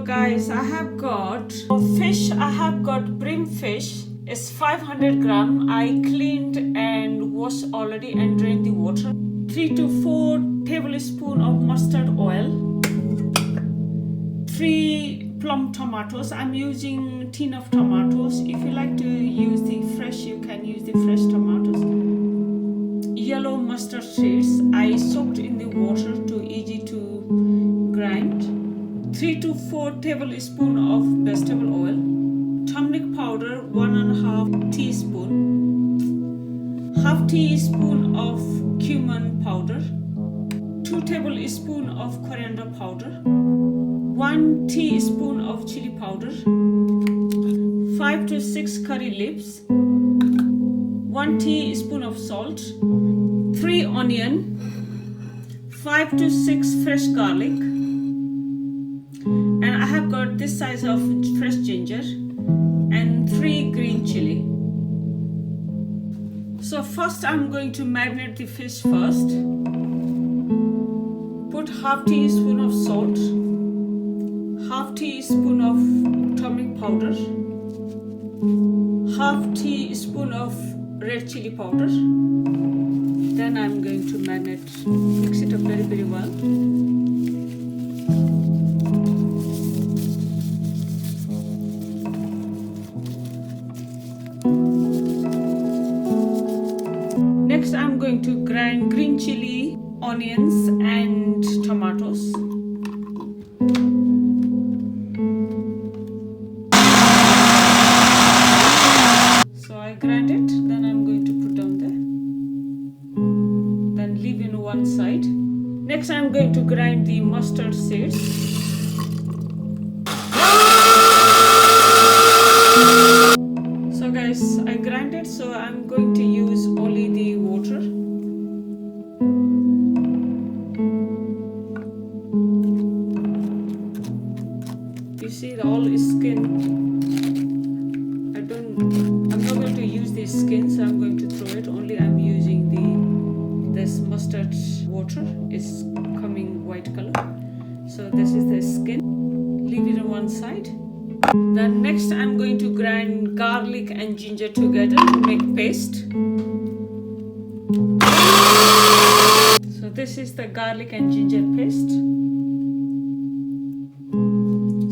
guys, I have got fish. I have got bream fish. It's 500 gram. I cleaned and washed already and drained the water. 3 to 4 tablespoons of mustard oil. 3 plum tomatoes. I'm using tin of tomatoes. If you like to use the fresh, you can use the fresh tomatoes. Yellow mustard seeds. I soaked in the water to easy to grind. 3 to 4 tablespoons of vegetable oil. Turmeric powder 1.5 teaspoon. Half teaspoon of cumin powder. 2 tablespoons of coriander powder. 1 teaspoon of chili powder. 5 to 6 curry leaves. 1 teaspoon of salt. 3 onion. 5 to 6 fresh garlic. And I have got this size of fresh ginger and 3 green chili. So first I'm going to marinate the fish first. Put half teaspoon of salt, half teaspoon of turmeric powder, half teaspoon of red chili powder. Then I'm going to marinate, mix it up very well. Next, I'm going to grind green chili, onions, and tomatoes. So I grind it, then I'm going to put down there. Then leave in one side. Next, I'm going to grind the mustard seeds. So guys, I grind it, so I'm going to use only the water. You see all is skin. I'm not going to use the skin, so I'm going to throw it. Only I'm using this mustard water. It's coming white color. So this is the skin. Leave it on one side. Then next I'm going to grind garlic and ginger together to make paste. So this is the garlic and ginger paste.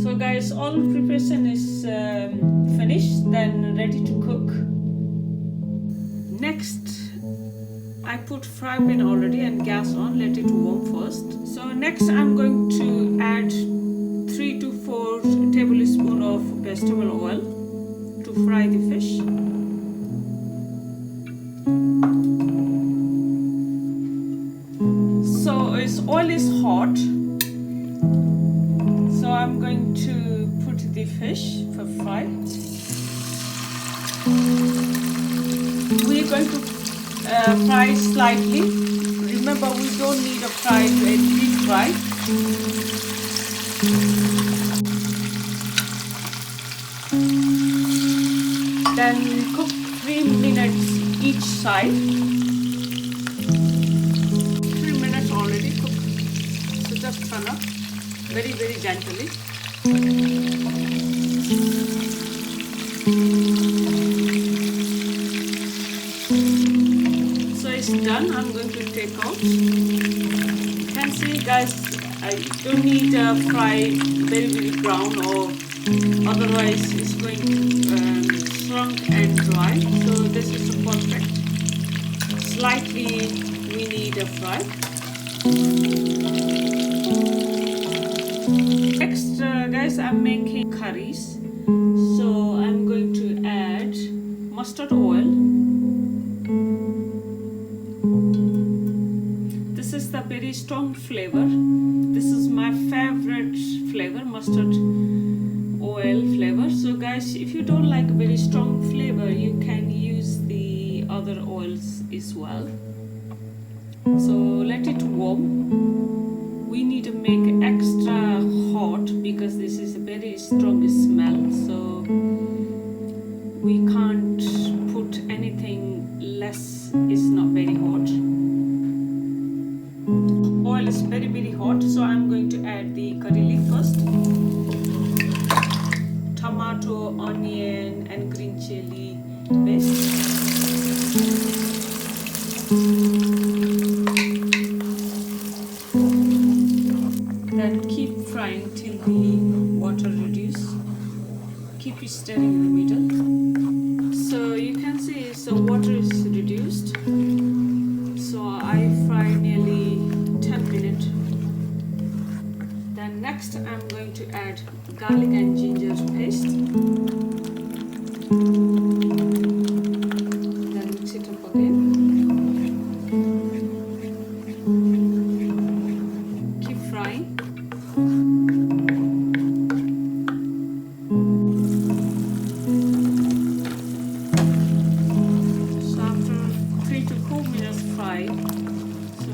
So guys, all preparation is finished, then ready to cook. Next, I put fry pan already and gas on, let it warm first. So next I'm going to add 3 to 4 tablespoons of vegetable oil to fry the fish. So its oil is hot. So I'm going to put the fish for fry. We're going to fry slightly. Remember, we don't need a fry, a deep fry. Then cook 3 minutes each side. 3 minutes already cooked. So just turn up very gently. So it's done. I'm going to take out. You can see guys, I don't need to fry very brown, or otherwise it's going to shrunk and dry. So this is perfect. Slightly we need a fry. Next guys, I'm making curries. So I'm going to add mustard oil. This is the very strong flavor. This is my favorite flavor, mustard oil flavor. So guys, if you don't like very strong flavor, you can use the other oils as well. So let it warm. We need to make extra hot because this is a very strong smell, so we can't put anything less. It's not very hot. Oil is very hot, so I'm going to add the curry leaf first. tomato, onion and green chili paste. Then keep frying till the water reduces. Keep stirring in the middle. So you can see so water is reduced. So I fry nearly 10 minutes. Then next I'm going to add garlic and ginger paste. Then mix it up again. Keep frying. So after 3 to 4 minutes fry, so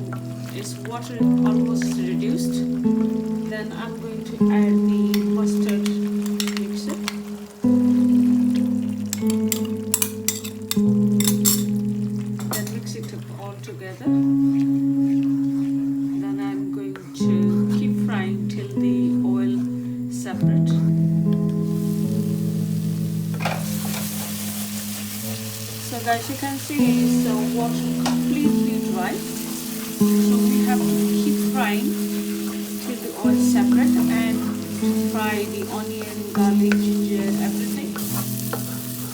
its water almost reduced. Then I'm going to add the mustard mixture. Then mix it up all together. Then I'm going to keep frying till the oil separate. So guys, you can see the water completely dry. So we have to keep frying till the oil separate and fry the onion, garlic, ginger, everything.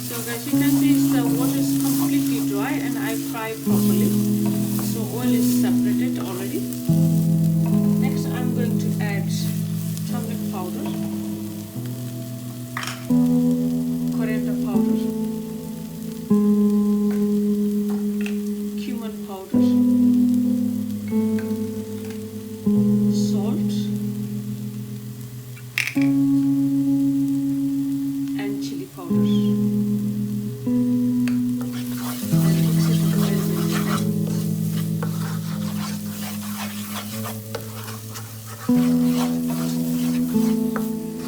So guys, you can see the water is completely dry and I fry properly. So oil is separated already. Next I'm going to add turmeric powder, coriander powder, cumin powder, salt and chili powder. And mix it up well.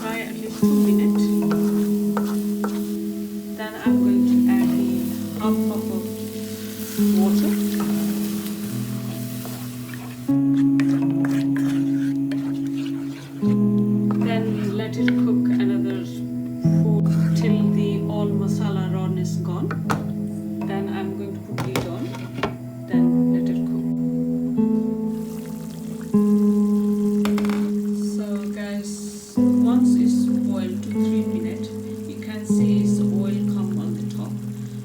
Fry at least 2 minutes. Then I'm going to add the half cup of water. Then let it cook another 4 till the all masala rawness gone. Then I'm going to put lid on. Then let it cook. So guys, once it's boiled to 3 minutes, you can see its oil come on the top.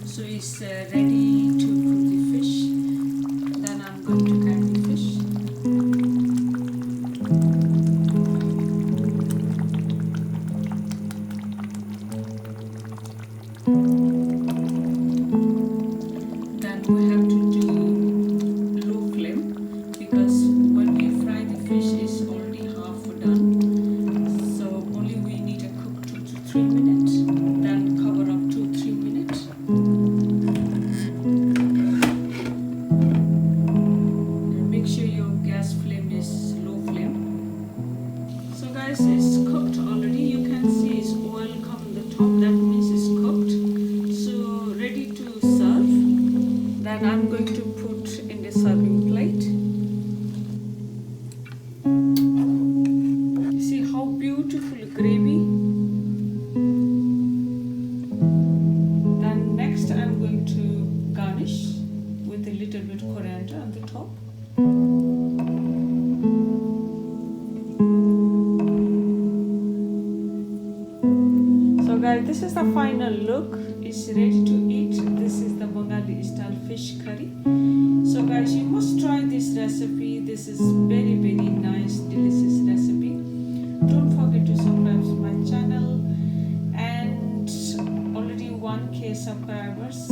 So it's ready to cook the fish. Then I'm going to add the fish. Then we have to do low flame because when we fry the fish it's already half done. So only we need to cook 2 to 3 minutes. Then cover up 2-3 minutes. And make sure your gas flame is low flame. So guys, it's cooked already. You can see its oil come on the top. That means it's cooked. So ready to serve. Then I'm going to put in the serving plate. You see how beautiful gravy. Then next I'm going to garnish with a little bit coriander on the top. So guys, this is the final look. It's ready to eat. This is the Bengali style fish curry. So guys, you must try this recipe. This is very nice, delicious recipe. Don't forget to subscribe to my channel and already 1K subscribers.